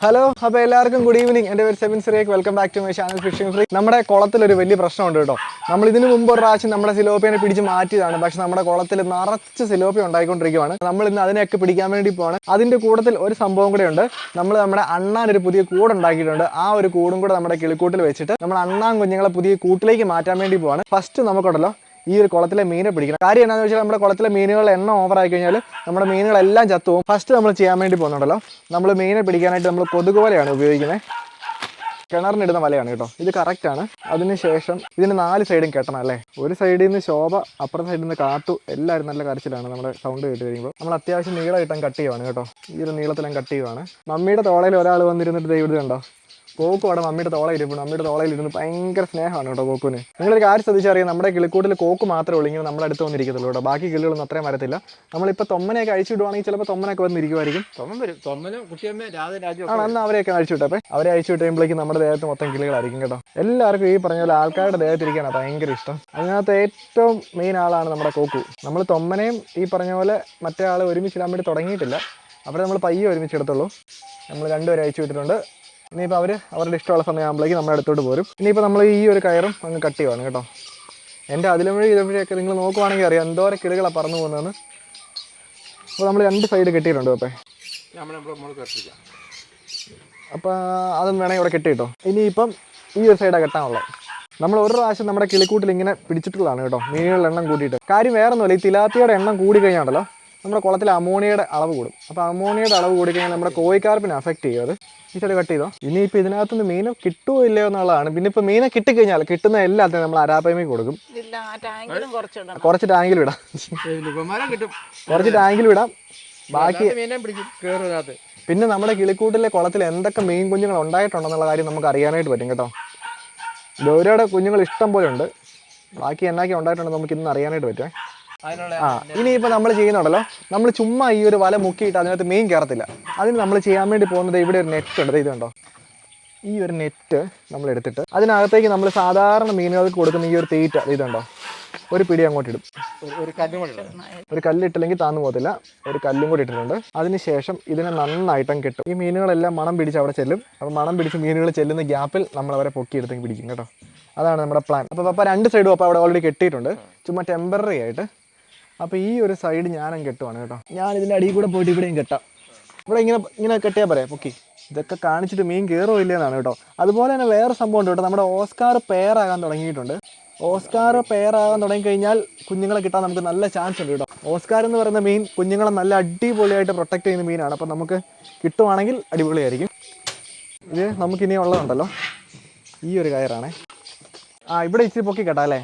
Hello, അപ്പോൾ എല്ലാവർക്കും good evening. എൻ്റെ പേര് Sebin Cyriac. Welcome back to my channel fishing free. നമ്മുടെ കുളത്തിലൊരു വലിയ പ്രശ്നമുണ്ട് കേട്ടോ. നമ്മൾ ഇതിനു മുമ്പ് ഒരു പ്രാവശ്യം നമ്മുടെ സിലോപ്പിയെ പിടിച്ച് മാറ്റിയതാണ്. പക്ഷെ നമ്മുടെ കുളത്തിൽ നിറച്ച് സിലോപ്പിയ ഉണ്ടായിക്കൊണ്ടിരിക്കുകയാണ്. നമ്മൾ ഇന്ന് അതിനെയൊക്കെ പിടിക്കാൻ വേണ്ടി പോവാണ്. അതിൻ്റെ കൂട്ടത്തിൽ ഒരു സംഭവം കൂടെ ഉണ്ട്. നമ്മൾ നമ്മുടെ അണ്ണാൻ ഒരു പുതിയ കൂട് ഉണ്ടാക്കിയിട്ടുണ്ട്. ആ ഒരു കൂടും കൂടെ നമ്മുടെ കിളിക്കൂട്ടിൽ വെച്ചിട്ട് നമ്മൾ അണ്ണാൻ കുഞ്ഞുങ്ങളെ പുതിയ കൂട്ടിലേക്ക് മാറ്റാൻ വേണ്ടി പോവാണ്. ഫസ്റ്റ് നമുക്കുണ്ടല്ലോ ഈ ഒരു കുളത്തിലെ മീനെ പിടിക്കണം. കാര്യം എന്താണെന്ന് വെച്ചാൽ നമ്മുടെ കുളത്തിലെ മീനുകളുടെ എണ്ണം ഓവറായി കഴിഞ്ഞാൽ നമ്മുടെ മീനുകളെല്ലാം ചത്തുപോകും. ഫസ്റ്റ് നമ്മൾ ചെയ്യാൻ വേണ്ടി പോകുന്നുണ്ടല്ലോ, നമ്മൾ മീനെ പിടിക്കാനായിട്ട് നമ്മൾ കൊതുക് വലയാണ് ഉപയോഗിക്കുന്നത്. കിണറിനിടുന്ന വലയാണ് കേട്ടോ, ഇത് കറക്റ്റാണ്. അതിനുശേഷം ഇതിന് 4 സൈഡും കെട്ടണം അല്ലേ. ഒരു സൈഡിൽ നിന്ന് ശോഭ, അപ്പുറത്തെ സൈഡിൽ നിന്ന് കാത്തു, എല്ലാവരും നല്ല കരച്ചിലാണ് നമ്മുടെ സൗണ്ട് കേട്ട് കഴിയുമ്പോൾ. നമ്മൾ അത്യാവശ്യം നീളം കിട്ടാൻ കട്ട് ചെയ്യുവാണ് കേട്ടോ. ഈ ഒരു നീളത്തിലും കട്ട് ചെയ്യുവാണ്. മമ്മിയുടെ തോളയിൽ ഒരാൾ വന്നിരുന്നിട്ട് ദൈവം കണ്ടോ, കോക്കും അവിടെ മമ്മിയുടെ തോളയിലിരിപ്പുണ്ട്. മമ്മിയുടെ തോളയിലിരുന്ന് ഭയങ്കര സ്നേഹമാണ് കേട്ടോ കോക്കുന്. നിങ്ങളൊരു കാര്യം ശ്രദ്ധിച്ചറിയാം, നമ്മുടെ കിളിക്കൂട്ടിൽ കോക്ക് മാത്രമേ ഉള്ളൂ ഇങ്ങനെ നമ്മുടെ അടുത്ത് വന്നിരിക്കത്തുള്ളൂ കേട്ടോ. ബാക്കി കിളികളൊന്നും അത്രയും വരത്തില്ല. നമ്മളിപ്പോൾ തൊമ്മനെയൊക്കെ അഴിച്ചു വിടുവാണെങ്കിൽ ചിലപ്പോൾ തൊമ്മനൊക്കെ വന്നിരിക്കുമായിരിക്കും. അന്ന് അവരെയൊക്കെ അഴിച്ചു വിട്ടപ്പോൾ അവരെ അഴിച്ചു വിട്ടുമ്പോഴേക്കും നമ്മുടെ ദേഹത്ത് മൊത്തം കിളികളായിരിക്കും കേട്ടോ. എല്ലാവർക്കും ഈ പറഞ്ഞ പോലെ ആൾക്കാരുടെ ദേഹത്തിരിക്കാനാണ് ഭയങ്കര ഇഷ്ടം. അതിനകത്ത് ഏറ്റവും മെയിൻ ആളാണ് നമ്മുടെ കോക്കു. നമ്മൾ തൊമ്മനെയും ഈ പറഞ്ഞ പോലെ മറ്റേ ആൾ ഒരുമിച്ചിടാൻ വേണ്ടി തുടങ്ങിയിട്ടില്ല. അവരെ നമ്മൾ പയ്യെ ഒരുമിച്ചെടുത്തുള്ളൂ. നമ്മൾ രണ്ടുപേരെ അഴിച്ചു വിട്ടിട്ടുണ്ട്. ഇനിയിപ്പോൾ അവരുടെ ഇഷ്ടമുള്ള സമയമാകുമ്പോഴേക്കും നമ്മുടെ അടുത്തോട്ട് പോരും. ഇനിയിപ്പോൾ നമ്മൾ ഈ ഒരു കയറും അങ്ങ് കട്ട് ചെയ്യുവാണ് കേട്ടോ. എൻ്റെ അതിലുമഴി ഇതുവഴിയൊക്കെ നിങ്ങൾ നോക്കുവാണെങ്കിൽ അറിയാം എന്തോരം കിളികളാണ് പറന്നു പോകുന്നതെന്ന്. അപ്പോൾ നമ്മൾ 2 സൈഡ് കെട്ടിയിട്ടുണ്ട്. അപ്പോൾ അതും വേണമെങ്കിൽ ഇവിടെ കെട്ടിയിട്ടോ. ഇനിയിപ്പം ഈ ഒരു സൈഡാണ് കെട്ടാനുള്ളത്. നമ്മൾ ഒരു പ്രാവശ്യം നമ്മുടെ കിളിക്കൂട്ടിൽ ഇങ്ങനെ പിടിച്ചിട്ടുള്ളതാണ് കേട്ടോ, മീനുകളുടെ എണ്ണം കൂട്ടിയിട്ട്. കാര്യം വേറെ ഒന്നുമില്ല, ഈ തിലാപ്പിയുടെ എണ്ണം കൂടി കഴിഞ്ഞാണല്ലോ നമ്മുടെ കുളത്തിൽ അമോണിയയുടെ അളവ് കൂടും. അപ്പോൾ അമോണിയയുടെ അളവ് കൂടിക്കഴിഞ്ഞാൽ നമ്മുടെ കോഴിക്കാർപ്പിനെ അഫക്റ്റ് ചെയ്യും. അത് ഈ സൈഡ് കട്ട് ചെയ്തോ. ഇനിയിപ്പോൾ ഇതിനകത്തുനിന്ന് മീനെ കിട്ടുമോ ഇല്ലയോ എന്നുള്ളതാണ്. പിന്നെ ഇപ്പോൾ മീനെ കിട്ടിക്കഴിഞ്ഞാൽ കിട്ടുന്ന എല്ലാത്തിനും നമ്മൾ അരാപ്പയമേ കൊടുക്കും. കുറച്ച് ടാങ്കിൽ വിടാം, കുറച്ച് ടാങ്കിൽ വിടാം. ബാക്കി പിന്നെ നമ്മുടെ കിളിക്കൂട്ടിലെ കുളത്തിൽ എന്തൊക്കെ മീൻ കുഞ്ഞുങ്ങൾ ഉണ്ടായിട്ടുണ്ടെന്നുള്ള കാര്യം നമുക്ക് അറിയാനായിട്ട് പറ്റും കേട്ടോ. ഗൗരയുടെ കുഞ്ഞുങ്ങൾ ഇഷ്ടം പോലെ ഉണ്ട്. ബാക്കി എന്നൊക്കെ ഉണ്ടായിട്ടുണ്ടെന്ന് നമുക്ക് ഇന്ന് അറിയാനായിട്ട് പറ്റുമേ. ഇനിയിപ്പോൾ നമ്മൾ ചെയ്യുന്നുണ്ടല്ലോ, നമ്മൾ ചുമ്മാ ഈ ഒരു വല മുക്കിയിട്ട് അതിനകത്ത് മീൻ കയറത്തില്ല. അതിന് നമ്മൾ ചെയ്യാൻ വേണ്ടി പോകുന്നത് ഇവിടെ ഒരു നെറ്റ് ഉണ്ട്. ഇതുണ്ടോ, ഈ ഒരു നെറ്റ് നമ്മൾ എടുത്തിട്ട് അതിനകത്തേക്ക് നമ്മൾ സാധാരണ മീനുകൾക്ക് കൊടുക്കുന്ന ഈ ഒരു തീറ്റ ഇതുണ്ടോ, ഒരു പിടി അങ്ങോട്ട് ഇടും. ഒരു കല്ലിട്ടില്ലെങ്കിൽ താന്നു പോകത്തില്ല. ഒരു കല്ലും കൂടി ഇട്ടിട്ടുണ്ട്. അതിനുശേഷം ഇതിനെ നന്നായിട്ടും കെട്ടും. ഈ മീനുകളെല്ലാം മണം പിടിച്ച് അവിടെ ചെല്ലും. അപ്പോൾ മണം പിടിച്ച് മീനുകൾ ചെല്ലുന്ന ഗ്യാപ്പിൽ നമ്മൾ അവരെ പൊക്കിയെടുത്തേക്ക് പിടിക്കും കേട്ടോ. അതാണ് നമ്മുടെ പ്ലാൻ. അപ്പോൾ പപ്പ 2 സൈഡും അപ്പോൾ അവിടെ ഓൾറെഡി കെട്ടിയിട്ടുണ്ട്, ചുമ്മാ ടെമ്പററി ആയിട്ട്. അപ്പോൾ ഈ ഒരു സൈഡ് ഞാനും കെട്ടുവാണ് കേട്ടോ. ഞാൻ ഇതിൻ്റെ അടിയിൽ കൂടെ പോയിട്ട് ഇവിടെയും കെട്ടാം. ഇവിടെ ഇങ്ങനെ കെട്ടിയാൽ പറയാം പൊക്കി. ഇതൊക്കെ കാണിച്ചിട്ട് മീൻ കയറോ ഇല്ലെന്നാണ് കേട്ടോ. അതുപോലെ തന്നെ വേറെ സംഭവം ഉണ്ട് കേട്ടോ, നമ്മുടെ ഓസ്കാർ പെയറാകാൻ തുടങ്ങിയിട്ടുണ്ട്. ഓസ്കാർ പെയറാകാൻ തുടങ്ങിക്കഴിഞ്ഞാൽ കുഞ്ഞുങ്ങളെ കിട്ടാൻ നമുക്ക് നല്ല ചാൻസ് ഉണ്ട് കേട്ടോ. ഓസ്കാർ എന്ന് പറയുന്ന മീൻ കുഞ്ഞുങ്ങളെ നല്ല അടിപൊളിയായിട്ട് പ്രൊട്ടക്ട് ചെയ്യുന്ന മീനാണ്. അപ്പോൾ നമുക്ക് കിട്ടുവാണെങ്കിൽ അടിപൊളിയായിരിക്കും. ഇത് നമുക്കിനി ഉള്ളതുണ്ടല്ലോ, ഈ ഒരു കയറാണേ. ഇവിടെ ഇച്ചിരി പൊക്കി കേട്ടോ അല്ലേ,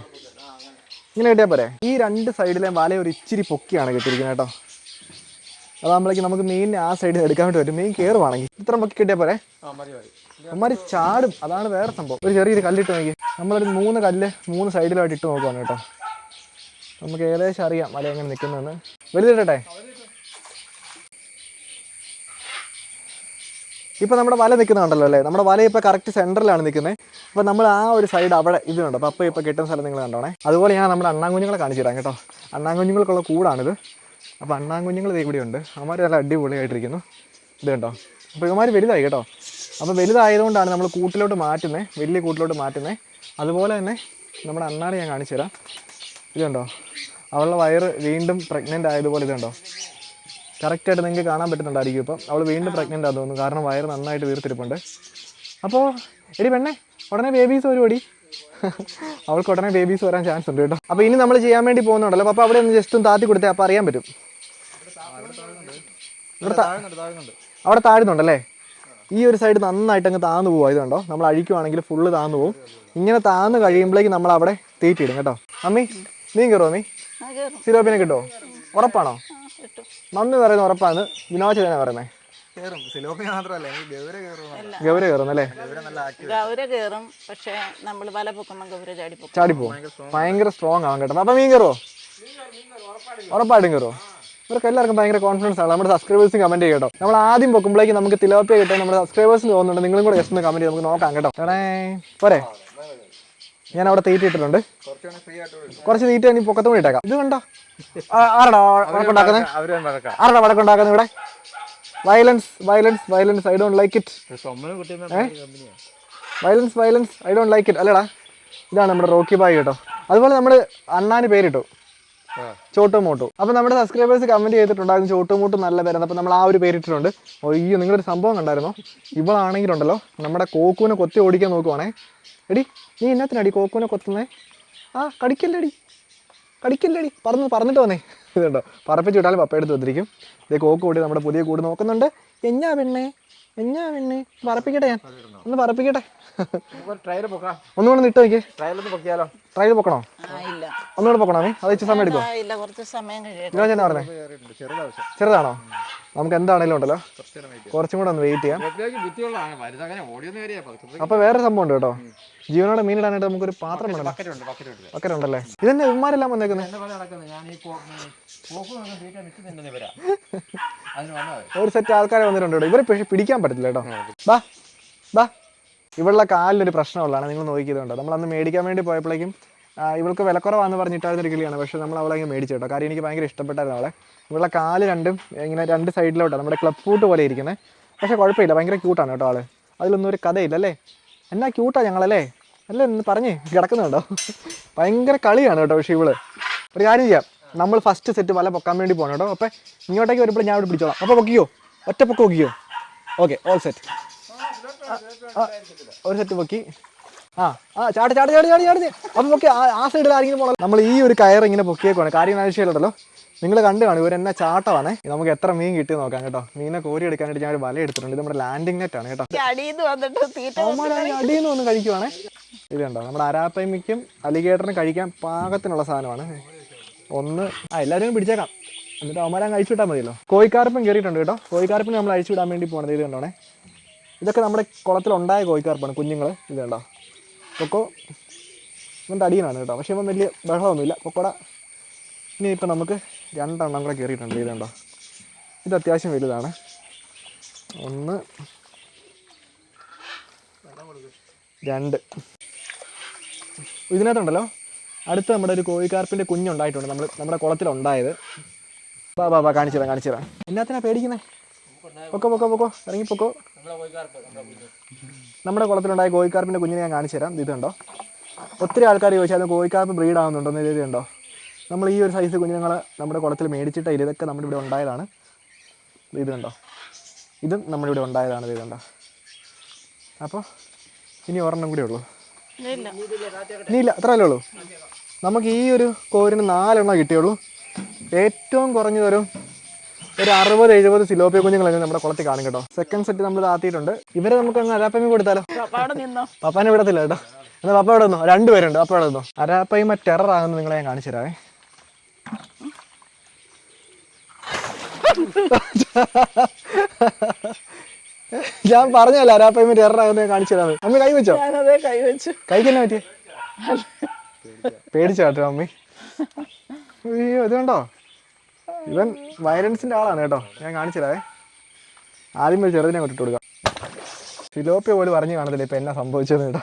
ഇങ്ങനെ കിട്ടിയാൽ പോരെ. ഈ 2 സൈഡിലെ വല ഒരു ഇച്ചിരി പൊക്കിയാണ് കിട്ടിയിരിക്കുന്നത് കേട്ടോ. അതാകുമ്പോഴേക്കും നമുക്ക് മീനിനെ ആ സൈഡിൽ എടുക്കാൻ വേണ്ടി പറ്റും. മീൻ കയറുവാണെങ്കിൽ ഇത്ര പൊക്കി കിട്ടിയാൽ പോരെ. അമ്മമാർ ചാടും, അതാണ് വേറെ സംഭവം. ഒരു ചെറിയൊരു കല്ലിട്ട് നോക്കി, നമ്മളൊരു 3 കല്ല് 3 സൈഡിലായിട്ട് ഇട്ട് നോക്കുവാണ് കേട്ടോ. നമുക്ക് ഏകദേശം അറിയാം വല എങ്ങനെ നിൽക്കുന്നതെന്ന്. വലുതിട്ടെ. ഇപ്പോൾ നമ്മുടെ വല നിൽക്കുന്നുണ്ടല്ലോ അല്ലേ, നമ്മുടെ വല ഇപ്പോൾ കറക്റ്റ് സെൻറ്ററിലാണ് നിൽക്കുന്നത്. അപ്പോൾ നമ്മൾ ആ ഒരു സൈഡ് അവിടെ ഇത് കണ്ടോ, അപ്പോൾ ഇപ്പോൾ കിട്ടുന്ന സ്ഥലം നിങ്ങൾ കണ്ടോണേ. അതുപോലെ ഞാൻ നമ്മുടെ അണ്ണാൻകുഞ്ഞുങ്ങളെ കാണിച്ചു തരാം കേട്ടോ. അണ്ണാൻകുഞ്ഞുങ്ങൾക്കുള്ള കൂടാണിത്. അപ്പോൾ അണ്ണാൻകുഞ്ഞുങ്ങൾ ഇവിടെ ഉണ്ട്. അവന്മാർ നല്ല അടിപൊളിയായിട്ടിരിക്കുന്നു. ഇത് കണ്ടോ. അപ്പോൾ ഇവന്മാർ വലുതായി കേട്ടോ. അപ്പോൾ വലുതായതുകൊണ്ടാണ് നമ്മൾ കൂട്ടിലോട്ട് മാറ്റുന്നത്, വലിയ കൂട്ടിലോട്ട് മാറ്റുന്നത്. അതുപോലെ തന്നെ നമ്മുടെ അണ്ണാനെ ഞാൻ കാണിച്ചു തരാം. ഇത് കണ്ടോ, അവളുടെ വയറ് വീണ്ടും പ്രഗ്നൻ്റ് ആയതുപോലെ ഇത് കണ്ടോ. കറക്റ്റായിട്ട് നിങ്ങൾക്ക് കാണാൻ പറ്റുന്നുണ്ടായിരിക്കും. ഇപ്പം അവൾ വീണ്ടും പ്രഗ്നൻ്റ് ആണെന്ന് തോന്നുന്നു, കാരണം വയറ് നന്നായിട്ട് വീർത്തിരിപ്പുണ്ട്. അപ്പോൾ എടി പെണ്ണേ, ഉടനെ ബേബീസ് വരുമോടി. അവൾക്ക് ഉടനെ ബേബീസ് വരാൻ ചാൻസ് ഉണ്ട് കേട്ടോ. അപ്പോൾ ഇനി നമ്മൾ ചെയ്യാൻ വേണ്ടി പോകുന്നുണ്ടല്ലോ, അപ്പോൾ അവിടെ ഒന്ന് ജസ്റ്റ് ഒന്ന് താത്തി കൊടുത്തേ, അപ്പോൾ അറിയാൻ പറ്റും. അവിടെ താഴുന്നുണ്ടല്ലേ. ഈ ഒരു സൈഡ് നന്നായിട്ട് അങ്ങ് താന്നു പോകും. ഇത് കണ്ടോ, നമ്മൾ അഴിക്കുവാണെങ്കിൽ ഫുള്ള് താന്നു പോകും. ഇങ്ങനെ താന്ന് കഴിയുമ്പോഴേക്കും നമ്മൾ അവിടെ തീറ്റിയിടും കേട്ടോ. അമ്മി നീ കയറുമോ? അമ്മി സിലോപ്പിനെ കിട്ടുമോ? ഉറപ്പാണോ? മമ്മി പറയുന്നത് ഉറപ്പാണ്, വിനോദ തന്നെ പറയുന്നത്. ഗൗര കയറുന്നല്ലേ. ചാടിപ്പോവും, ഭയങ്കര സ്ട്രോങ് ആവും കേട്ടോ. അപ്പൊ മീൻ കയറുമോ? ഉറപ്പായിട്ടും കയറുമോ? ഇവർക്ക് എല്ലാവർക്കും ഭയങ്കര കോൺഫിഡൻസ് ആണ്. നമ്മുടെ സബ്സ്ക്രൈബേഴ്സും കമന്റ് ചെയ്യും കേട്ടോ. നമ്മൾ ആദ്യം പൊക്കുമ്പോഴേക്കും നമുക്ക് തിലോപ്പിയ കിട്ടാൻ നമ്മുടെ സബ്സ്ക്രൈബേഴ്സിന് തോന്നുന്നുണ്ട്. നിങ്ങളും കൂടെ ജസ്റ്റ് ഒന്ന് കമന്റ് ചെയ്ത് നമുക്ക് നോക്കാം കേട്ടോ. പോരെ, ഞാൻ അവിടെ തീറ്റ ഇട്ടിട്ടുണ്ട്. കുറച്ച് തീറ്റ ഇനി പൊക്കത്തും കൂടി ഇട്ടേക്കാം. ഇത് കണ്ടോ, ആരടാ വടക്കുണ്ടാക്കുന്നത്? ആരടാ വടക്കുണ്ടാക്കുന്നത് ഇവിടെ? Violence violence violence I don't like it. Violence violence I don't like it. അല്ലടാ, ഇതാണ് നമ്മുടെ റോക്കി ബായ് കേട്ടോ. അതുപോലെ നമ്മൾ അണ്ണാന് പേരിട്ടു, ചോട്ടു മോട്ടു. അപ്പോൾ നമ്മുടെ സബ്സ്ക്രൈബേഴ്സ് കമൻറ്റ് ചെയ്തിട്ടുണ്ടായിരുന്നു ചോട്ടു മോട്ടു നല്ല പേരാണ്. അപ്പോൾ നമ്മൾ ആ ഒരു പേരിട്ടിട്ടുണ്ട്. അയ്യോ, നിങ്ങളൊരു സംഭവം കണ്ടായിരുന്നോ? ഇവളാണെങ്കിലുണ്ടല്ലോ നമ്മുടെ കോക്കൂനെ കൊത്തി ഓടിക്കാൻ നോക്കുവാണേ. എടി നീ എന്നത്തിനടി കോക്കൂനെ കൊത്തുന്നേ? ആ കടിക്കല്ലേടി, കടിക്കല്ലേടി, പറഞ്ഞിട്ട് വന്നേ. ഇതുണ്ടോ, പറപ്പിച്ച് വിട്ടാലും പപ്പ എടുത്ത് വന്നിരിക്കും. ഇതേ കോക്ക് കൂടി നമ്മുടെ പുതിയ കൂട് നോക്കുന്നുണ്ട്. എന്നാ പെണ്ണേ, എന്നാ പെണ്ണേ, പറപ്പിക്കട്ടെ, ഞാൻ ഒന്ന് പറപ്പിക്കട്ടെ. ഒന്നുകൂടെ ഇട്ട് നോക്കിയേ. ട്രയൽ പൊക്കണോ? ഒന്നുകൂടെ പൊക്കണോ? അത് ഇച്ചിരി സമയം എടുക്കും. ഞാൻ പറഞ്ഞേ ചെറുതാണോ? നമുക്ക് എന്താണേലും ഉണ്ടല്ലോ കുറച്ചും കൂടെ ഒന്ന് വെയിറ്റ് ചെയ്യാം. അപ്പൊ വേറെ സംഭവം ഉണ്ട് കേട്ടോ, ജീവനോടെ മീൻ ഇടാനായിട്ട് നമുക്കൊരു പാത്രം വേണം. ബക്കറ്റ് ഉണ്ടല്ലേ? ഇതന്നെ ഇവന്മാരെല്ലാം വന്നേക്കുന്നത്. ഒരു സെറ്റ് ആൾക്കാരെ വന്നിട്ടുണ്ട് കേട്ടോ. ഇവരെ പക്ഷെ പിടിക്കാൻ പറ്റത്തില്ല കേട്ടോ. ബാ ബാ, ഇവളുടെ കാലിലൊരു പ്രശ്നമുള്ളതാണ്, നിങ്ങൾ നോക്കിയതുണ്ടോ. നമ്മളന്ന് മേടിക്കാൻ വേണ്ടി പോയപ്പോഴേക്കും ഇവൾക്ക് വിലക്കുറവാന്ന് പറഞ്ഞിട്ടായിരുന്ന ഒരു കിളിയാണ്. പക്ഷെ നമ്മൾ അവളെ മേടിച്ചു കേട്ടോ. കാര്യം എനിക്ക് ഭയങ്കര ഇഷ്ടപ്പെട്ടായിരുന്നു അവളെ. ഇവളുടെ കാല് രണ്ടും ഇങ്ങനെ രണ്ട് സൈഡിലോട്ടാണ്, നമ്മുടെ ക്ലബ് ഫൂട്ട് പോലെ ഇരിക്കുന്നത്. പക്ഷേ കുഴപ്പമില്ല, ഭയങ്കര ക്യൂട്ടാണ് കേട്ടോ ആള്. അതിലൊന്നും ഒരു കഥയില്ല അല്ലേ? എന്നാ ക്യൂട്ടാ ഞങ്ങളല്ലേ അല്ലേ എന്ന് പറഞ്ഞ് കിടക്കുന്നുണ്ടോ. ഭയങ്കര കളിയാണ് കേട്ടോ. പക്ഷേ ഇവള് ഒരു കാര്യം ചെയ്യാം, നമ്മൾ ഫസ്റ്റ് സെറ്റ് വല പൊക്കാൻ വേണ്ടി പോകണം കേട്ടോ. അപ്പോൾ ഇങ്ങോട്ടേക്ക് വരുമ്പോൾ ഞാൻ ഇവിടെ പിടിച്ചോളാം. അപ്പോൾ പൊക്കിയോ? ഒറ്റ പൊക്കം പൊക്കിയോ? Okay, all set. ഒരു സെറ്റ് പൊക്കി. ചാടി ചാടി ചാടി ചാടി ചാടി. അപ്പം പൊക്കി ആ സൈഡിൽ ആരെങ്കിലും പോകണം. നമ്മൾ ഈ ഒരു കയർ ഇങ്ങനെ പൊക്കിയേക്കുവാണ്. കാര്യം ആവശ്യമില്ലല്ലോ, നിങ്ങൾ കണ്ടു കാണും ഇവരെന്നാ ചാട്ടമാണേ. നമുക്ക് എത്ര മീൻ കിട്ടി നോക്കാം കേട്ടോ. മീനെ കോരി എടുക്കാനായിട്ട് ഞാൻ ഒരു വല എടുത്തിട്ടുണ്ട്. ഇത് നമ്മുടെ ലാൻഡിങ് നെറ്റ് ആണ് കേട്ടോ. അടിയിൽ നിന്ന് ഒന്ന് കഴിക്കുവാണേ. ഇത് കണ്ടോ, നമ്മുടെ അരാപ്പയ്മിക്കും അലിഗേറ്ററിനും കഴിക്കാൻ പാകത്തിനുള്ള സാധനമാണ്. ഒന്ന് എല്ലാവരും പിടിച്ചേക്കാം, എന്നിട്ട് അവന്മാരാൻ അഴിച്ചു വിട്ടാൽ മതിയല്ലോ. കോഴിക്കാർപ്പൻ കയറിയിട്ടുണ്ട് കേട്ടോ. കോഴിക്കാർപ്പിന് നമ്മൾ അഴിച്ചു വിടാൻ വേണ്ടി പോകണത്. ഇത് കണ്ടോണേ, ഇതൊക്കെ നമ്മുടെ കുളത്തിലുണ്ടായ കോഴിക്കാർപ്പാണ്, കുഞ്ഞുങ്ങൾ. ഇത് കണ്ടോ, പൊക്കോ. ഇവൻ്റെ അടിയനാണ് കേട്ടോ. പക്ഷേ ഇവൻ വലിയ ബഹളമൊന്നുമില്ല, പൊക്കോടാ. ഇനിയിപ്പോൾ നമുക്ക് രണ്ടെണ്ണം കൂടെ കയറിയിട്ടുണ്ട്. ഇത് കണ്ടോ, ഇത് അത്യാവശ്യം വലുതാണ്. ഒന്ന്, രണ്ട്. ഇതിനകത്തുണ്ടല്ലോ അടുത്ത് നമ്മുടെ ഒരു കോഴിക്കാർപ്പിൻ്റെ കുഞ്ഞുണ്ടായിട്ടുണ്ട്, നമ്മുടെ കുളത്തിലുണ്ടായത്. ബാ കാണിച്ചു തരാം. എന്നാത്തിനാ പേടിക്കുന്നേ? പൊക്കോ ഇറങ്ങിപ്പൊക്കോ. നമ്മുടെ കുളത്തിലുണ്ടായ കോഴിക്കാർപ്പിൻ്റെ കുഞ്ഞിനെ ഞാൻ കാണിച്ചു തരാം. ഇത് കണ്ടോ, ഒത്തിരി ആൾക്കാർ ചോദിച്ചാൽ കോഴിക്കാർപ്പ് ബ്രീഡ് ആവുന്നുണ്ടോ എന്ന്. ഇത് കണ്ടോ, നമ്മൾ ഈ ഒരു സൈസ് കുഞ്ഞുങ്ങൾ നമ്മുടെ കുളത്തിൽ മേടിച്ചിട്ടില്ല. ഇതൊക്കെ നമ്മുടെ ഇവിടെ ഉണ്ടായതാണ്. ഇത് കണ്ടോ, ഇതും നമ്മുടെ ഇവിടെ ഉണ്ടായതാണ്. ഇത് കണ്ടോ. അപ്പോൾ ഇനി ഒരെണ്ണം കൂടെ ഉള്ളൂ. ഇനിയില്ല, അത്രയല്ലേ ഉള്ളൂ. നമുക്ക് ഈ ഒരു കോരിന് 4 എണ്ണം കിട്ടിയുള്ളൂ. ഏറ്റവും കുറഞ്ഞതൊരു 60-70 സിലോപ്പിയ കുഞ്ഞുങ്ങളൊക്കെ നമ്മുടെ കുളത്തിൽ കാണും കേട്ടോ. സെക്കൻഡ് സെറ്റ് നമ്മൾ താത്തിയിട്ടുണ്ട്. ഇവരെ നമുക്ക് അങ്ങ് അരാപ്പയ്മ കൊടുത്താലോ? പപ്പാനെ വിടത്തില്ല കേട്ടോ. എന്നാൽ പപ്പ ഇവിടെ നിന്നോ, 2 പേരുണ്ട്. പപ്പ ഇവിടെ നിന്നോ. അരാപ്പയ്മ ടെറർ ആകുന്ന നിങ്ങളെ ഞാൻ കാണിച്ചു തരാവേ. ഞാൻ പറഞ്ഞല്ലോ അരാപ്പയ്മ ടെറർ ആകുന്ന കാണിച്ചു തരാമേ. അമ്മ കൈ വെച്ചോ? കൈക്കെന്നെ പറ്റിയേ? പേടിച്ചോ കേട്ടോ അമ്മി. അയ്യോ, ഇത് കണ്ടോ, ഇവൻ വയലൻസിന്റെ ആളാണ് കേട്ടോ. ഞാൻ കാണിച്ചില്ലേ, ആദ്യം ഒരു ചെറുതിനെ കൊണ്ടിട്ട് കൊടുക്കാം. ഫിലോപ്പിയ പോലും പറഞ്ഞു കാണത്തില്ല ഇപ്പം എന്നാ സംഭവിച്ചത് കേട്ടോ.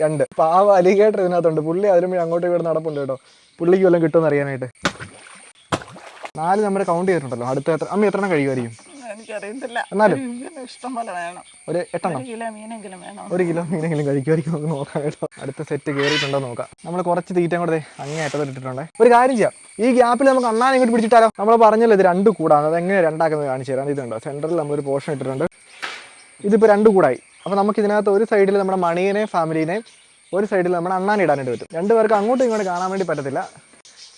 2 പാവ അലിഗേറ്റർ ഇതിനകത്തുണ്ട്. പുള്ളി അതിലും അങ്ങോട്ടും ഇവിടെ നടപ്പുണ്ട് കേട്ടോ. പുള്ളിക്ക് വല്ലതും കിട്ടുമെന്ന് അറിയാനായിട്ട്. 4 നമ്മൾ കൗണ്ട് ചെയ്തിട്ടുണ്ടല്ലോ. അടുത്ത അമ്മ എത്ര എണ്ണം കഴിയുമായിരിക്കും? എന്നാലും ഒരു 8 എണ്ണം, 1 കിലോ മീനെങ്കിലും കഴിക്കുമായിരിക്കും. നമുക്ക് നോക്കാം കേട്ടോ. അടുത്ത സെറ്റ് കയറിയിട്ടുണ്ടോ നോക്കാം. നമ്മൾ കുറച്ച് തീറ്റ കൂടെ അങ്ങേ അറ്റത്തിട്ടിട്ടുണ്ട്. ഒരു കാര്യം ചെയ്യാം, ഈ ഗ്യാപ്പിൽ നമുക്ക് അണ്ണാനെ ഇങ്ങോട്ട് പിടിച്ചിട്ടാലോ? നമ്മൾ പറഞ്ഞല്ലോ ഇത് 2 കൂടാണ്. അത് എങ്ങനെ രണ്ടാക്കുന്നത് കാണിച്ചു തരാം. ഇതുണ്ടോ, സെൻറ്ററിൽ നമ്മളൊരു പോർഷൻ ഇട്ടിട്ടുണ്ട്. ഇതിപ്പോൾ 2 കൂടായി. അപ്പോൾ നമുക്ക് ഇതിനകത്ത് ഒരു സൈഡിൽ നമ്മുടെ മണിയനെയും ഫാമിലിനെയും, ഒരു സൈഡിൽ നമ്മുടെ അണ്ണാനെ ഇടാനായിട്ട് പറ്റും. 2 പേർക്ക് അങ്ങോട്ടും ഇങ്ങോട്ട് കാണാൻ വേണ്ടി പറ്റത്തില്ല.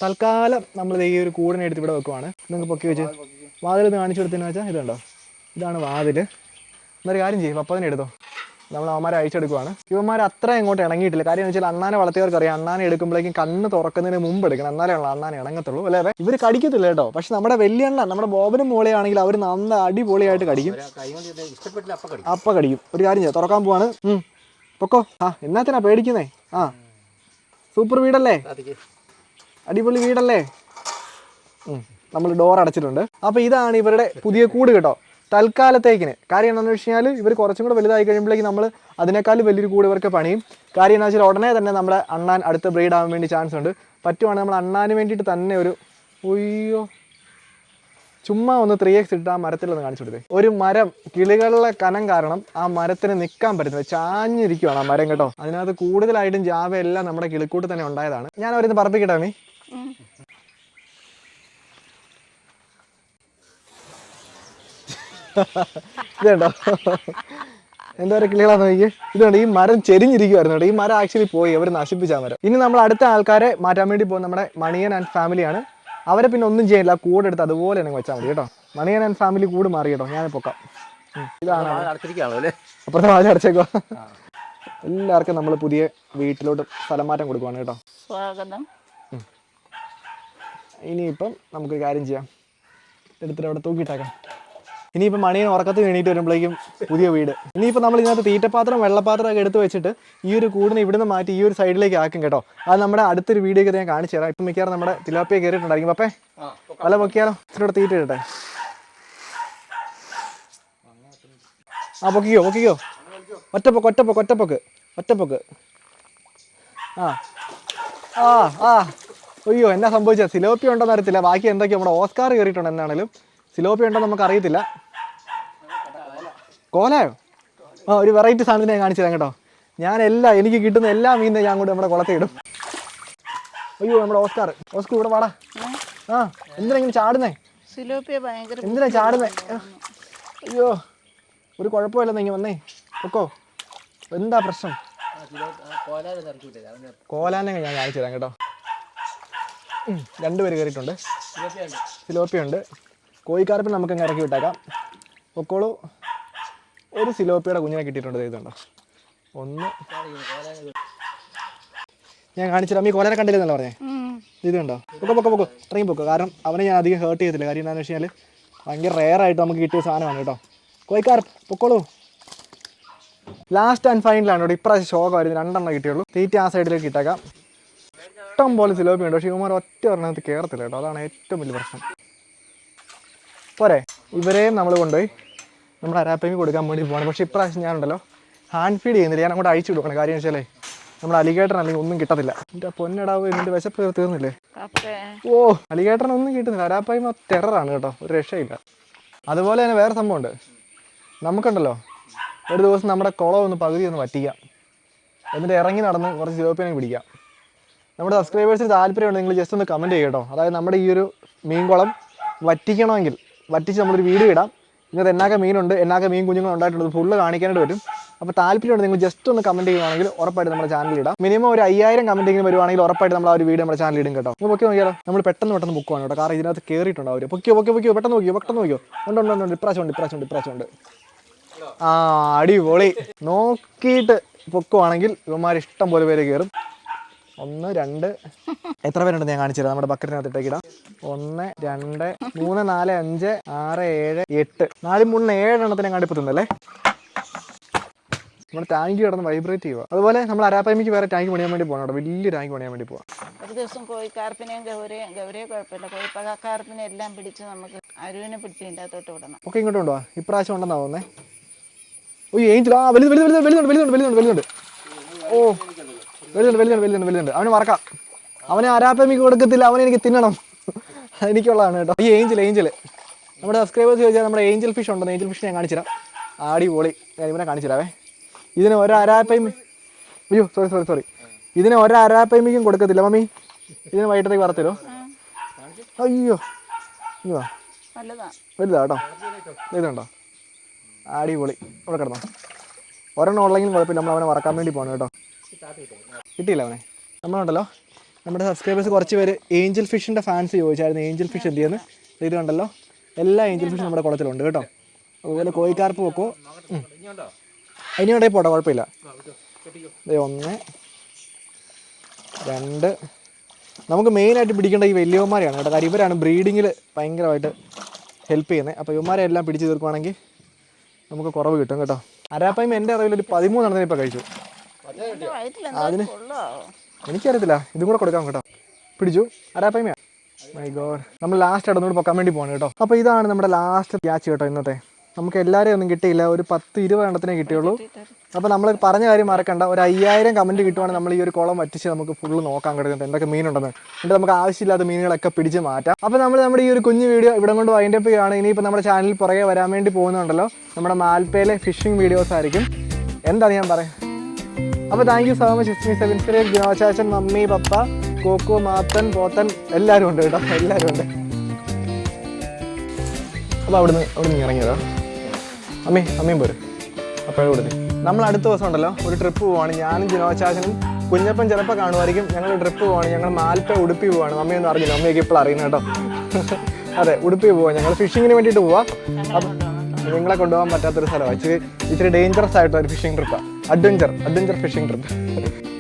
തൽക്കാലം നമ്മൾ ഈ ഒരു കൂടിനെ എടുത്ത് ഇവിടെ വെക്കുവാണ്. നിങ്ങൾക്ക് പൊക്കി വെച്ച് വാതിലൊന്ന് കാണിച്ചു കൊടുത്തതെന്ന് വെച്ചാൽ ഇതുണ്ടോ, ഇതാണ് വാതിൽ. എന്നൊരു കാര്യം ചെയ്യും, പപ്പതിനെ എടുത്തോ. നമ്മൾ അവന്മാരെ അയച്ചെടുക്കുവാണ്. ഇവന്മാർ അത്ര ഇങ്ങോട്ട് ഇണങ്ങിയിട്ടില്ല. കാര്യം എന്ന് വെച്ചാൽ അണ്ണാനെ വളർത്തിയവർക്ക് അറിയാം, അണ്ണാനെ എടുക്കുമ്പോഴേക്കും കണ്ണ് തുറക്കുന്നതിന് മുമ്പ് എടുക്കണം, എന്നാലേ അണ്ണാനെ ഇണങ്ങത്തുള്ളൂ അല്ലേ? ഇവർ കടിക്കത്തില്ല കേട്ടോ. പക്ഷെ നമ്മുടെ വലിയ അണ്ണ, നമ്മുടെ ബോബനും മോളെയാണെങ്കിൽ അവർ നന്ന അടിപൊളിയായിട്ട് കടിക്കും. അപ്പ കടിക്കും. ഒരു കാര്യം ചെയ്യാം, തുറക്കാൻ പോവാണ്. പൊക്കോ. എന്നാത്തിനാ പേടിക്കുന്നേ? സൂപ്പർ വീടല്ലേ, അടിപൊളി വീടല്ലേ. നമ്മൾ ഡോർ അടച്ചിട്ടുണ്ട്. അപ്പോൾ ഇതാണ് ഇവരുടെ പുതിയ കൂട് കേട്ടോ, തൽക്കാലത്തേക്കിന്. കാര്യം എന്താണെന്ന് വെച്ച് കഴിഞ്ഞാൽ ഇവർ കുറച്ചും കൂടെ വലുതായി കഴിയുമ്പോഴേക്കും നമ്മൾ അതിനേക്കാളും വലിയൊരു കൂട് ഇവർക്ക് പണിയും. കാര്യം എന്താ വെച്ചാൽ ഉടനെ തന്നെ നമ്മുടെ അണ്ണാൻ അടുത്ത ബ്രീഡ് ആവാൻ വേണ്ടി ചാൻസ് ഉണ്ട്. പറ്റുവാണെങ്കിൽ നമ്മൾ അണ്ണാന് വേണ്ടിയിട്ട് തന്നെ ഒരു ചുമ്മാ ഒന്ന് 3x ഇട്ട് ആ മരത്തിലൊന്ന് കാണിച്ചു കൊടുത്തേ. ഒരു മരം കിളികളുടെ കനം കാരണം ആ മരത്തിന് നിൽക്കാൻ പറ്റുന്നത്, ചാഞ്ഞിരിക്കുവാണ് ആ മരം കേട്ടോ. അതിനകത്ത് കൂടുതലായിട്ടും ജാവ എല്ലാം നമ്മുടെ കിളിക്കൂട്ട് തന്നെ ഉണ്ടായതാണ്. ഞാൻ അവരിന്ന് പറപ്പിക്കട്ടെ നീ. ഇതുണ്ടോ എന്താ പറയുക, കിളികളാന്ന് നോക്കി. ഇതുകൊണ്ട് ഈ മരം ചെരിഞ്ഞിരിക്കുവായിരുന്നു കേട്ടോ. ഈ മരം ആക്ച്വലി പോയി, അവർ നശിപ്പിച്ച മരം. ഇനി നമ്മൾ അടുത്ത ആൾക്കാരെ മാറ്റാൻ വേണ്ടി പോകും നമ്മുടെ മണിയൻ ആൻഡ് ഫാമിലിയാണ്. അവരെ പിന്നെ ഒന്നും ചെയ്യില്ല, കൂടെ എടുത്ത് അതുപോലെ തന്നെ വെച്ചാൽ മതി കേട്ടോ. മണിയൻ ആൻഡ് ഫാമിലി കൂട് മാറി കേട്ടോ. ഞാൻ പൊക്കാം. ഇതാണ് അപ്പുറത്തെ വാതിൽ അടച്ചേക്കോ. എല്ലാവർക്കും നമ്മൾ പുതിയ വീട്ടിലോട്ട് സ്ഥലം മാറ്റം കൊടുക്കുവാണ് കേട്ടോ. സ്വാഗതം. ഇനിയിപ്പം നമുക്കൊരു കാര്യം ചെയ്യാം, എടുത്തിട്ട് അവിടെ തൂക്കിയിട്ടേക്കാം. ഇനിയിപ്പോൾ മണിയൻ ഉറക്കത്ത് വേണ്ടിയിട്ട് വരുമ്പോഴേക്കും പുതിയ വീട്. ഇനിയിപ്പോൾ നമ്മൾ ഇതിനകത്ത് തീറ്റപ്പാത്രം വെള്ളപ്പാത്രം ഒക്കെ എടുത്ത് വെച്ചിട്ട് ഈ ഒരു കൂടിനെ ഇവിടുന്ന് മാറ്റി ഈ ഒരു സൈഡിലേക്ക് ആക്കും കേട്ടോ. അത് നമ്മുടെ അടുത്തൊരു വീഡിയോ ഒക്കെ ഞാൻ കാണിച്ചു തരാം. ഇപ്പം മിക്കവാറും നമ്മുടെ തിലാപ്പിയ കയറിയിട്ടുണ്ടായിരിക്കും. പപ്പേ വല പൊക്കിയാലോ, ഇച്ചിരി തീറ്റ ഇടട്ടെ. ആ പൊക്കിക്കോ പൊക്കിക്കോ, ഒറ്റപ്പൊക്ക് ഒറ്റപ്പൊക്ക് ഒറ്റപ്പൊക്ക് ഒറ്റപ്പൊക്ക്. ആ ആ ആ അയ്യോ, എന്നാ സംഭവിച്ചാൽ സിലോപ്പി ഉണ്ടോന്ന് അറിയത്തില്ല. ബാക്കി എന്തൊക്കെയോ നമ്മുടെ ഓസ്കാർ കയറിയിട്ടുണ്ട്. എന്താണെങ്കിലും സിലോപ്പി ഉണ്ടോ നമുക്ക് അറിയത്തില്ല. കോലായോ? ആ, ഒരു വെറൈറ്റി സാധനത്തിന് ഞാൻ കാണിച്ചു തരാം കേട്ടോ. എനിക്ക് കിട്ടുന്ന എല്ലാ മീനും ഞാൻ കൂടെ നമ്മുടെ കുളത്തിൽ ഇടും. അയ്യോ, നമ്മുടെ ഓസ്കാർ ഇവിടെ വാടാ. ആ, എന്തിനാ ഇങ്ങനെ ചാടുന്നേ? എന്തിനാ ചാടുന്നേ? അയ്യോ, ഒരു കുഴപ്പമില്ലെന്ന് ഇങ്ങനെ വന്നേ. ഒക്കോ, എന്താ പ്രശ്നം? കോലാനെ ഞാൻ കാണിച്ചു തരാം കേട്ടോ. 2 പേര് കയറിയിട്ടുണ്ട്. സിലോപ്പിയുണ്ട്. കോഴിക്കാർപ്പിന് നമുക്ക് അങ്ങ് ഇറക്കി വിട്ടേക്കാം. പൊക്കോളൂ. ഒരു സിലോപ്പിയുടെ കുഞ്ഞിനെ കിട്ടിയിട്ടുണ്ട്. ഇതുണ്ടോ ഒന്ന് ഞാൻ കാണിച്ചിട്ട്. ഈ കോലനെ കണ്ടില്ലെന്നല്ല പറഞ്ഞേ. ഇതുണ്ടോ? പൊക്കോ പൊക്കോ പൊക്കോ, ഇറങ്ങി പൊക്കോ. കാരണം അവനെ ഞാൻ അധികം ഹേർട്ട് ചെയ്തില്ല. കാര്യം എന്താണെന്ന് വെച്ച് കഴിഞ്ഞാൽ ഭയങ്കര റെയറായിട്ട് നമുക്ക് കിട്ടിയ സാധനമാണ് കേട്ടോ. കോഴിക്കാർപ്പ് പൊക്കോളൂ. ലാസ്റ്റ് ആൻഡ് ഫൈനലാണ് കേട്ടോ. ഇപ്രാവശ്യം ശോകമായിരുന്നു. 2 എണ്ണം കിട്ടിയുള്ളൂ. തീറ്റ ആ സൈഡിലേക്ക് ഇട്ടേക്കാം. ഇഷ്ടം പോലെ സിലോപ്പി ഉണ്ട്. പക്ഷേ ഇവന്മാർ ഒറ്റ ഒരെണ്ണത്ത് കയറത്തില്ല കേട്ടോ. അതാണ് ഏറ്റവും വലിയ പ്രശ്നം. പോരെ, ഇവരെയും നമ്മൾ കൊണ്ടുപോയി നമ്മുടെ അരാപ്പയ്ക്ക് കൊടുക്കാൻ വേണ്ടി പോകണം. പക്ഷേ ഇപ്രാവശ്യം ഞാനുണ്ടല്ലോ ഹാൻഡ് ഫീഡ് ചെയ്യുന്നില്ല. ഞാൻ അങ്ങോട്ട് അയച്ചു കൊടുക്കണം. കാര്യം വെച്ചാലേ നമ്മുടെ അലിഗേറ്റർ അല്ലെങ്കിൽ ഒന്നും കിട്ടത്തില്ല. എൻ്റെ പൊന്നടാവ്, ഇതിൻ്റെ വിശപ്പ് തീർന്നില്ലേ? ഓ, അലിഗേറ്ററിന് ഒന്നും കിട്ടുന്നില്ല. അരാപ്പയ്മ ടെററാണ് കേട്ടോ, ഒരു രക്ഷയില്ല. അതുപോലെ തന്നെ വേറെ സംഭവമുണ്ട്. നമുക്കുണ്ടല്ലോ ഒരു ദിവസം നമ്മുടെ കുളം ഒന്ന് പകുതി ഒന്ന് വറ്റിക്കാം, എന്നിട്ട് ഇറങ്ങി നടന്ന് കുറച്ച് സിലോപ്പിനെ പിടിക്കാം. നമ്മുടെ സബ്സ്ക്രൈബേഴ്സിന് താല്പര്യമുണ്ട്, നിങ്ങൾ ജസ്റ്റ് ഒന്ന് കമൻറ്റ് ചെയ്യുക കേട്ടോ. അതായത് നമ്മുടെ ഈ ഒരു മീൻകുളം വറ്റിക്കണമെങ്കിൽ വറ്റിച്ച് നമ്മളൊരു വീഡിയോ ഇടാം. ഇന്നത്തെ എന്നാക്ക മീനുണ്ട്, എന്നാക്ക മീൻ കുഞ്ഞുങ്ങൾ ഉണ്ടായിട്ടുണ്ട്, ഫുള്ള് കാണിക്കാനായിട്ട് വരും. അപ്പോൾ താല്പര്യമുണ്ട് നിങ്ങൾ ജസ്റ്റ് ഒന്ന് കമൻറ്റ് ചെയ്യുവാണെങ്കിൽ ഉറപ്പായിട്ട് നമ്മുടെ ചാനലിൽ ഇടാം. മിനിമം ഒരു 5000 കമൻറ്റെങ്കിലും വരുവാണെങ്കിൽ ഉറപ്പായിട്ട് നമ്മൾ ആ ഒരു വീഡിയോ നമ്മുടെ ചാനലിൽ ഇടും കേട്ടോ. അപ്പോൾ പൊക്കി നോക്കിയാലോ, നമ്മൾ പെട്ടെന്ന് ബുക്കുവാണ് കേട്ടോ. കാരണം ഇതിനകത്ത് കയറിയിട്ടുണ്ട് അവർ. പൊക്കിയോ പെട്ടെന്ന് നോക്കിയോ. ഉണ്ട്. ഇപ്രാവശ്യം ഉണ്ട്. ആ, അടിപൊളി. നോക്കിയിട്ട് പൊക്കുവാണെങ്കിൽ ഇവന്മാർ ഇഷ്ടം പോലെ പേര് കയറും. 1 2 എത്ര പേരുണ്ടെന്ന് ഞാൻ കാണിച്ചു തരാം. നമ്മുടെ ബക്കറ്റിനകത്ത് ഇട്ടേക്കിടാം. 1 2 3 4 5 6 7 8 4 3 7 എണ്ണത്തിനെ കണ്ടിപ്പത്തുന്നല്ലേ. നമ്മുടെ ടാങ്ക് കിടന്ന് വൈബ്രേറ്റ് ചെയ്യുക. അതുപോലെ നമ്മൾ അരാപ്പയ്മയ്ക്ക് വേറെ ടാങ്ക് പണിയാൻ വേണ്ടി പോകണം കേട്ടോ. വലിയ ടാങ്ക് പണിയാൻ വേണ്ടി പോകാം. ഒരു ദിവസം കോഴിക്കാർപ്പിനെയും ഗൗരയെ കുഴപ്പമില്ല, കോഴിപ്പകാർപ്പിനെ എല്ലാം പിടിച്ച് നമുക്ക് അരുവിനെ പിടിച്ച് ഇതിൻ്റെ അകത്തോട്ട് വിടണം. ഒക്കെ ഇങ്ങോട്ട് കൊണ്ടുപോവാ. ഇപ്രാവശ്യം ഉണ്ടെന്നാ തോന്നേ. ഓ, ഏഞ്ചൽ. ആ, വലുതുണ്ട്. ഓ, വലുതുണ്ട്. അവന് മറക്കാം. അവനെ അരാപ്പയ്മയ്ക്ക് കൊടുക്കത്തില്ല, അവനെ എനിക്ക് തിന്നണം. എനിക്കുള്ളതാണ് കേട്ടോ. ഈ ഏഞ്ചൽ നമ്മുടെ സബ്സ്ക്രൈബേഴ്സ് ചോദിച്ചാൽ നമ്മുടെ ഏഞ്ചൽ ഫിഷ് ഉണ്ടെന്ന്. ഏഞ്ചൽ ഫിഷ് ഞാൻ കാണിച്ചുതരാം. അടിപൊളി. ഞാൻ ഇവനെ കാണിച്ചു തരാവേ. ഇതിന് ഒരരാപ്പയ്മ, അയ്യോ സോറി, ഇതിന് ഒരരാപ്പയ്മയ്ക്കും കൊടുക്കത്തില്ല മമ്മി. ഇതിന് വൈകിട്ടത്തേക്ക് വറത്തരോ? അയ്യോ വലുതാ കേട്ടോ. ഇതുണ്ടോ? അടിപൊളി. ഇവിടെ കിടന്നോ. ഒരെണ്ണം ഉള്ളെങ്കിലും കുഴപ്പമില്ല. നമ്മൾ അവനെ വറക്കാൻ വേണ്ടി പോകണം കേട്ടോ. കിട്ടിയില്ല അവനെ. നമ്മളുണ്ടല്ലോ നമ്മുടെ സബ്സ്ക്രൈബേഴ്സ് കുറച്ച് പേര് ഏഞ്ചൽ ഫിഷിൻ്റെ ഫാൻസ് ചോദിച്ചായിരുന്നു. ഏഞ്ചൽ ഫിഷ് എന്ത് ചെയ്യുന്നു? ഇത് കണ്ടല്ലോ, എല്ലാ ഏഞ്ചൽ ഫിഷും നമ്മുടെ കുളത്തിലുണ്ട് കേട്ടോ. അതുപോലെ കോഴിക്കാർപ്പ് വെക്കോ. അതിനുകൊണ്ടേ പോട്ടെ, കുഴപ്പമില്ല. 1 2 നമുക്ക് മെയിനായിട്ട് പിടിക്കേണ്ട ഈ വലിയവന്മാരെയാണ് കേട്ടോ. കാര്യം ഇവരാണ് ബ്രീഡിങ്ങിൽ ഭയങ്കരമായിട്ട് ഹെൽപ്പ് ചെയ്യുന്നത്. അപ്പോൾ ഇവന്മാരെ എല്ലാം പിടിച്ച് തീർക്കുവാണെങ്കിൽ നമുക്ക് കുറവ് കിട്ടും കേട്ടോ. അരാപ്പയ്മ എൻ്റെ അറിവിൽ ഒരു 13 എണ്ണത്തിന് ഇപ്പോൾ കഴിച്ചു. അതിന് എനിക്കറിയത്തില്ല. ഇതും കൂടെ കൊടുക്കാം കേട്ടോ. പിടിച്ചു അരാപ്പയ്മ. My god. നമ്മൾ ലാസ്റ്റ് ഇടന്നോട് പൊക്കാൻ വേണ്ടി പോകണം കേട്ടോ. അപ്പോൾ ഇതാണ് നമ്മുടെ ലാസ്റ്റ് ക്യാച്ച് കേട്ടോ ഇന്നത്തെ. നമുക്ക് എല്ലാവരെയും ഒന്നും കിട്ടിയില്ല, ഒരു 10-20 എണ്ണത്തിനേ കിട്ടിയുള്ളൂ. അപ്പോൾ നമ്മൾ പറഞ്ഞ കാര്യം മറക്കണ്ട, ഒരു 5000 കമൻറ്റ് കിട്ടുവാണെങ്കിൽ നമ്മൾ ഈ ഒരു കുളം വറ്റിച്ച് നമുക്ക് ഫുള്ള് നോക്കാൻ കിടക്കുന്നത് എന്തൊക്കെ മീനുണ്ടെന്ന്. എന്നിട്ട് നമുക്ക് ആവശ്യമില്ലാത്ത മീനുകളൊക്കെ പിടിച്ച് മാറ്റാം. അപ്പോൾ നമ്മൾ നമ്മുടെ ഈ ഒരു കുഞ്ഞു വീഡിയോ ഇവിടെ കൊണ്ട് വൈൻഡപ്പ് ചെയ്യുകയാണ്. ഇനിയിപ്പോൾ നമ്മുടെ ചാനലിൽ പുറകെ വരാൻ വേണ്ടി പോകുന്നുണ്ടല്ലോ നമ്മുടെ മാൽപ്പയിലെ ഫിഷിംഗ് വീഡിയോസ് ആയിരിക്കും. എന്താണ് ഞാൻ പറയാം. അപ്പോൾ താങ്ക് യു സോ മച്ച്. ഇസ്മി സെബിൻസ്കരേജ്, ഗ്നോചാച്ചൻ, മമ്മി, പപ്പ, കോക്കോ, മാത്തൻ, പോത്തൻ എല്ലാവരും ഉണ്ട് കേട്ടോ, എല്ലാവരും ഉണ്ട്. അപ്പോൾ അവിടുന്ന് ഇറങ്ങിയതാ. അമ്മയും പോരും. അപ്പോൾ കൊടുത്തേ നമ്മൾ അടുത്ത ദിവസം ഉണ്ടല്ലോ ഒരു ട്രിപ്പ് പോവാണ്. ഞാനും ജിനോചാച്ചനും കുഞ്ഞപ്പൻ ചിലപ്പോൾ കാണുമായിരിക്കും. ഞങ്ങൾ ട്രിപ്പ് പോവാണ്. ഞങ്ങൾ മാൽപ്പ ഉടുപ്പി പോവാണ്. മമ്മിയൊന്നും അറിയില്ല, മമ്മിയൊക്കെ ഇപ്പോൾ അറിയുന്നത് കേട്ടോ. അതെ, ഉടുപ്പി പോവാം. ഞങ്ങൾ ഫിഷിങ്ങിന് വേണ്ടിയിട്ട് പോവാം. അപ്പം നിങ്ങളെ കൊണ്ടുപോകാൻ പറ്റാത്തൊരു സ്ഥലമാണ്. ഇച്ചിരി ഡേഞ്ചറസ് ആയിട്ടുള്ള ഒരു ഫിഷിംഗ് ട്രിപ്പാണ്. Adventure fishing trip.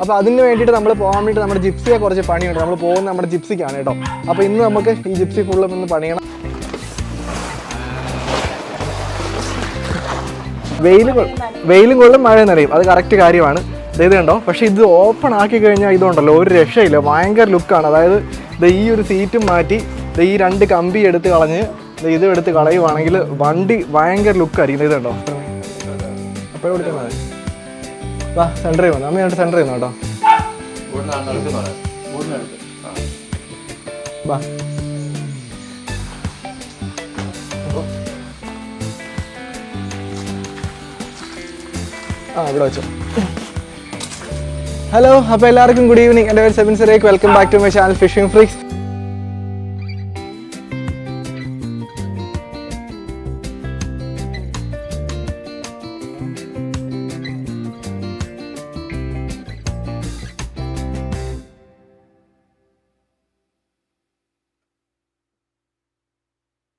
അപ്പോൾ അതിന് വേണ്ടിയിട്ട് നമ്മൾ പോകാൻ വേണ്ടി നമ്മുടെ ജിപ്സിയെ കുറച്ച് പണിയുണ്ട്. നമ്മൾ പോകുന്നത് നമ്മുടെ ജിപ്സിക്കാണ് കേട്ടോ. അപ്പോൾ ഇന്ന് നമുക്ക് ഈ ജിപ്സി ഫുള്ള് ഒന്ന് പണിയണം. വെയിലും കൊള്ളും മഴയും നനയും, അത് കറക്റ്റ് കാര്യമാണ്. ഇത് കണ്ടോ. പക്ഷേ ഇത് ഓപ്പൺ ആക്കി കഴിഞ്ഞാൽ ഇതുണ്ടല്ലോ ഒരു രക്ഷയില്ല, ഭയങ്കര ലുക്കാണ്. അതായത് ഈ ഒരു സീറ്റും മാറ്റി ഈ 2 കമ്പി എടുത്ത് കളഞ്ഞ് ഇതും എടുത്ത് കളയുവാണെങ്കിൽ വണ്ടി ഭയങ്കര ലുക്കായിരിക്കും. ഇത് കണ്ടോ. അപ്പോൾ കൊടുത്താൽ മതി. വാ സെൻറ്ററിൽ വന്നു, അമ്മയായിട്ട് സെൻറ്ററിൽ വന്നു കേട്ടോ. വാ ഇവിടെ വെച്ചോ. ഹലോ, അപ്പോൾ എല്ലാവർക്കും ഗുഡ് ഈവനിങ്. എൻ്റെ പേര് Sebin Cyriac. Welcome back to my channel fishing freaks.